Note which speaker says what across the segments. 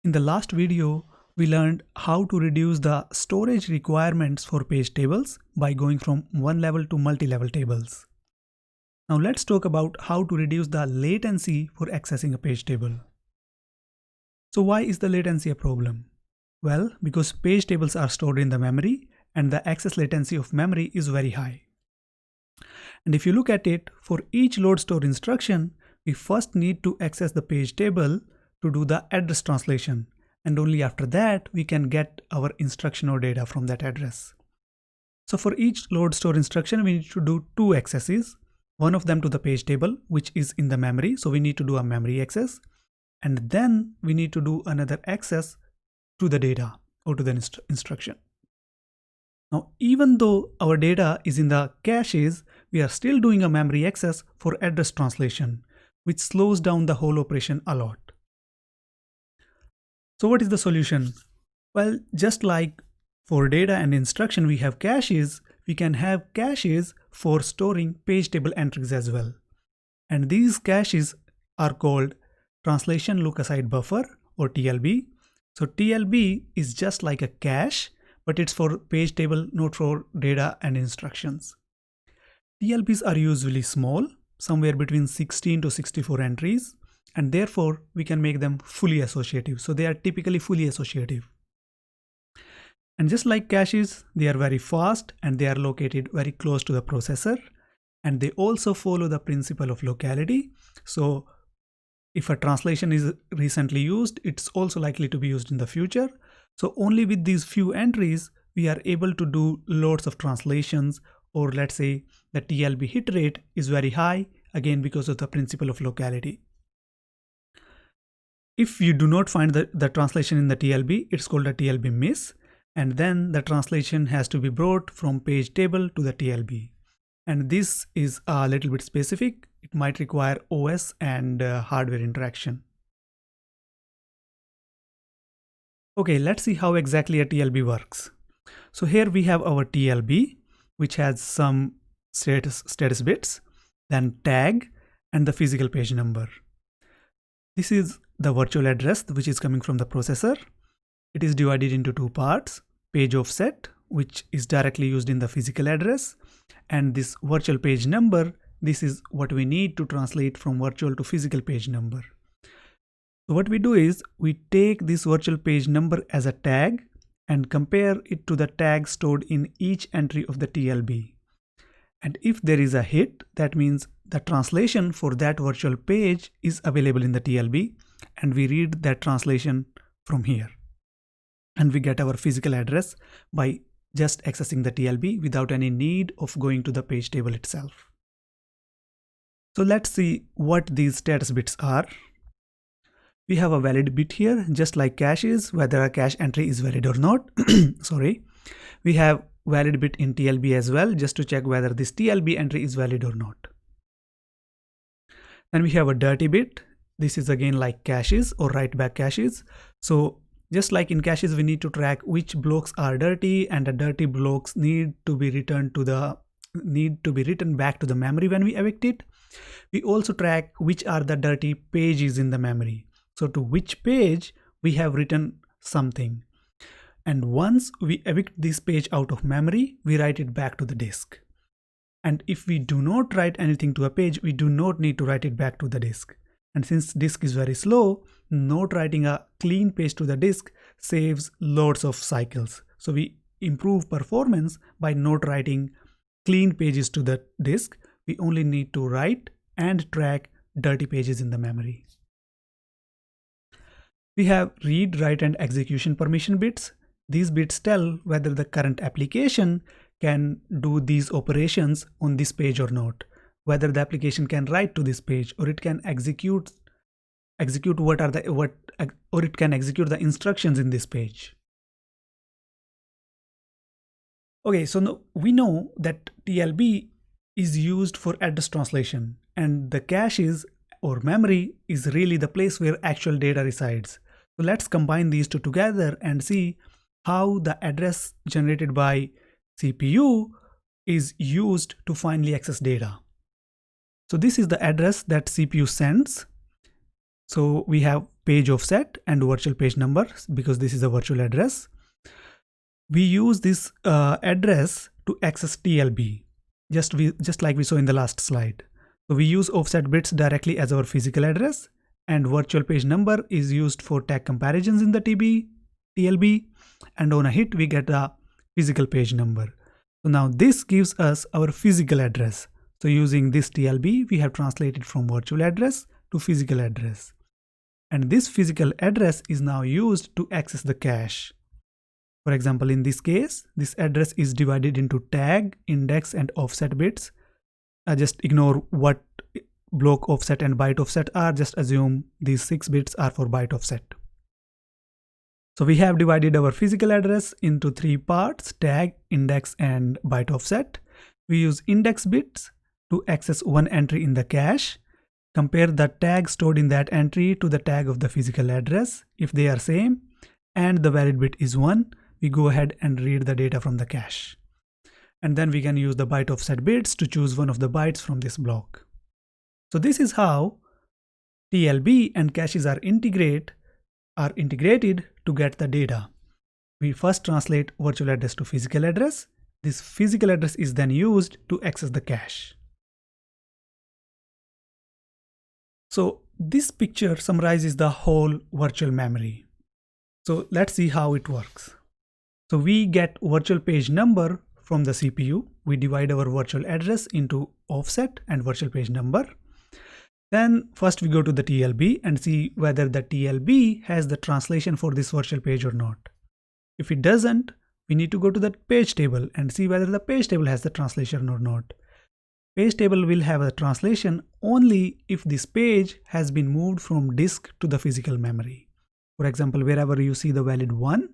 Speaker 1: In the last video, we learned how to reduce the storage requirements for page tables by going from one level to multi-level tables. Now let's talk about how to reduce the latency for accessing a page table. So why is the latency a problem? Well, because page tables are stored in the memory and the access latency of memory is very high. And if you look at it, for each load store instruction, we first need to access the page table to do the address translation, and only after that we can get our instruction or data from that address. So for each load store instruction we need to do two accesses, one of them to the page table which is in the memory, so we need to do a memory access, and then we need to do another access to the data or to the instruction. Now even though our data is in the caches, we are still doing a memory access for address translation, which slows down the whole operation a lot. So what is the solution? Well, just like for data and instruction we have caches, we can have caches for storing page table entries as well. And these caches are called translation look-aside buffer or TLB. So TLB is just like a cache, but it's for page table, not for data and instructions. TLBs are usually small, somewhere between 16 to 64 entries, and therefore we can make them fully associative. So they are typically fully associative. And just like caches, they are very fast and they are located very close to the processor, and they also follow the principle of locality. So if a translation is recently used, it's also likely to be used in the future. So only with these few entries, we are able to do lots of translations, or let's say the TLB hit rate is very high, again because of the principle of locality. If you do not find the translation in the TLB, it's called a TLB miss, and then the translation has to be brought from page table to the TLB. And this is a little bit specific. It might require OS and hardware interaction. Okay, let's see how exactly a TLB works. So here we have our TLB, which has some status bits, then tag, and the physical page number. This is the virtual address which is coming from the processor. It is divided into two parts: page offset, which is directly used in the physical address, and this virtual page number. This is what we need to translate from virtual to physical page number. So what we do is we take this virtual page number as a tag and compare it to the tag stored in each entry of the TLB. And if there is a hit, that means the translation for that virtual page is available in the TLB, and we read that translation from here. And we get our physical address by just accessing the TLB without any need of going to the page table itself. So let's see what these status bits are. We have a valid bit here, just like caches, whether a cache entry is valid or not. Sorry. We have valid bit in TLB as well, just to check whether this TLB entry is valid or not. Then we have a dirty bit. This is again like caches or write back caches. So just like in caches, we need to track which blocks are dirty, and the dirty blocks need to be written back to the memory when we evict it. We also track which are the dirty pages in the memory. So to which page we have written something. And once we evict this page out of memory, we write it back to the disk. And if we do not write anything to a page, we do not need to write it back to the disk. And since disk is very slow, not writing a clean page to the disk saves lots of cycles. So we improve performance by not writing clean pages to the disk. We only need to write and track dirty pages in the memory. We have read, write, and execution permission bits. These bits tell whether the current application can do these operations on this page or not, whether the application can write to this page, or it can execute it can execute the instructions in this page. Okay, so now we know that TLB is used for address translation, and the caches or memory is really the place where actual data resides. So let's combine these two together and see how the address generated by CPU is used to finally access data. So this is the address that CPU sends. So we have page offset and virtual page number, because this is a virtual address. We use this address to access TLB, just like we saw in the last slide. So we use offset bits directly as our physical address, and virtual page number is used for tag comparisons in the TLB, and on a hit we get the physical page number. So now this gives us our physical address. So using this TLB, we have translated from virtual address to physical address. And this physical address is now used to access the cache. For example, in this case, this address is divided into tag, index, and offset bits. Just ignore what block offset and byte offset are. Just assume these 6 bits are for byte offset. So we have divided our physical address into 3 parts: tag, index, and byte offset. We use index bits to access one entry in the cache. Compare the tag stored in that entry to the tag of the physical address. If they are same and the valid bit is 1, we go ahead and read the data from the cache. And then we can use the byte offset bits to choose one of the bytes from this block. So this is how TLB and caches are integrated to get the data. We first translate virtual address to physical address. This physical address is then used to access the cache. So this picture summarizes the whole virtual memory. So let's see how it works. So we get virtual page number from the CPU. We divide our virtual address into offset and virtual page number. Then first we go to the TLB and see whether the TLB has the translation for this virtual page or not. If it doesn't, we need to go to the page table and see whether the page table has the translation or not. Page table will have a translation only if this page has been moved from disk to the physical memory. For example, wherever you see the valid 1,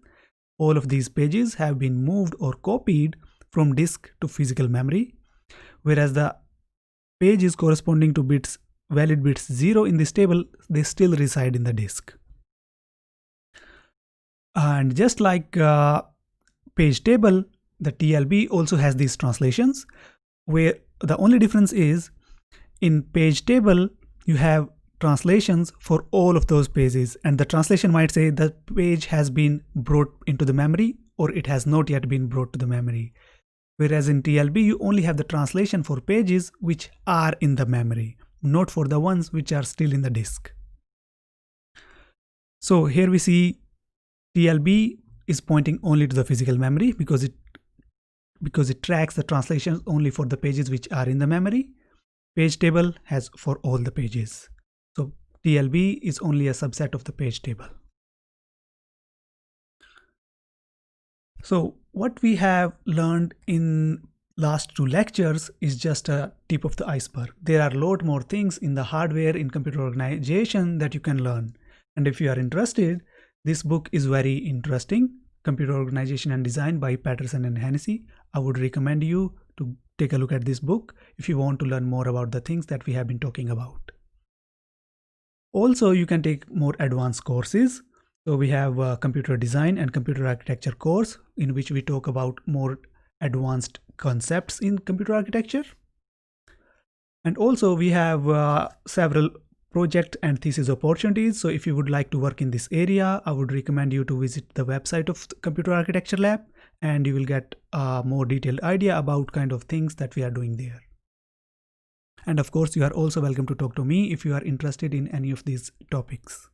Speaker 1: all of these pages have been moved or copied from disk to physical memory, whereas the pages corresponding to valid bits 0 in this table, they still reside in the disk. And just like page table, the TLB also has these translations, where the only difference is in page table you have translations for all of those pages, and the translation might say the page has been brought into the memory or it has not yet been brought to the memory. Whereas in TLB you only have the translation for pages which are in the memory, not for the ones which are still in the disk. So here we see TLB is pointing only to the physical memory because it tracks the translations only for the pages which are in the memory. Page table has for all the pages. So TLB is only a subset of the page table. So what we have learned in last 2 lectures is just a tip of the iceberg. There are a lot more things in the hardware in computer organization that you can learn. And if you are interested, this book is very interesting, Computer Organization and Design by Patterson and Hennessy. I would recommend you to take a look at this book if you want to learn more about the things that we have been talking about. Also, you can take more advanced courses. So we have a computer design and computer architecture course in which we talk about more advanced concepts in computer architecture. And also we have several project and thesis opportunities. So if you would like to work in this area, I would recommend you to visit the website of the Computer Architecture Lab, and you will get a more detailed idea about kind of things that we are doing there. And of course, you are also welcome to talk to me if you are interested in any of these topics.